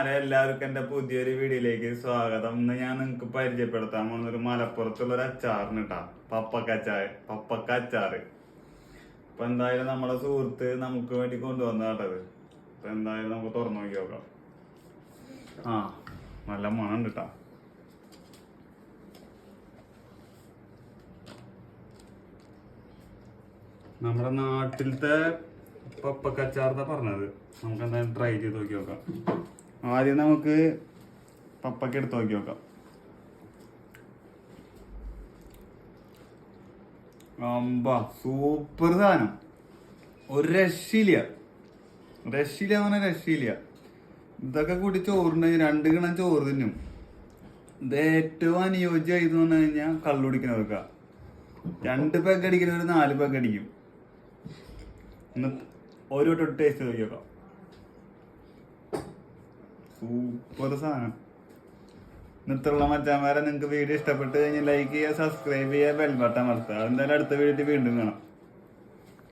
ചങ്ങായിമാരെ, എല്ലാവർക്കും എന്റെ പുതിയൊരു വീഡിയോയിലേക്ക് സ്വാഗതം. ഇന്ന് ഞാൻ നിങ്ങക്ക് പരിചയപ്പെടുത്താൻ പോകുന്നൊരു മലപ്പുറത്തുള്ള ഒരു അച്ചാറിന് കേട്ടാ, പപ്പക്ക അച്ചാറ്. അപ്പൊ എന്തായാലും നമ്മളെ സുഹൃത്ത് നമുക്ക് വേണ്ടി കൊണ്ടുവന്ന കേട്ടത്. അപ്പൊ എന്തായാലും നമുക്ക് തുറന്നു നോക്കി നോക്കാം. ആ, നല്ല മണം കിട്ടാ. നമ്മുടെ നാട്ടിലത്തെ പപ്പക്കച്ചാർന്നാ പറഞ്ഞത്. നമുക്ക് എന്തായാലും ട്രൈ ചെയ്ത് നോക്കി നോക്കാം. ആദ്യം നമുക്ക് പപ്പക്ക എടുത്ത് നോക്കി നോക്കാം. സൂപ്പർ സാധനം, ഒരു രക്ഷയില്ല എന്ന് പറഞ്ഞാൽ രക്ഷയില്ല. ഇതൊക്കെ കൂടി ചോറുണ്ടെങ്കിൽ 2 കിണ്ണം ചോറ് തിന്നും. ഇത് ഏറ്റവും അനുയോജ്യമായി എന്ന് പറഞ്ഞു കഴിഞ്ഞാൽ കള്ളുടിക്കുന്നവർക്ക. 2 പെഗ് അടിക്കുന്നവർ 4 പെഗ് അടിക്കും. ഓരോ ടേസ്റ്റ് നോക്കി നോക്കാം. സൂപ്പർ സാധനം. ഇന്നത്തുള്ള മച്ചാന്മാരെ, നിങ്ങൾക്ക് വീഡിയോ ഇഷ്ടപ്പെട്ട് കഴിഞ്ഞാൽ ലൈക്ക് ചെയ്യുക, സബ്സ്ക്രൈബ് ചെയ്യുക, ബെൽ ബട്ടൺ അമർത്തുക. എന്തായാലും അടുത്ത വീഡിയോ വീണ്ടും കാണാം.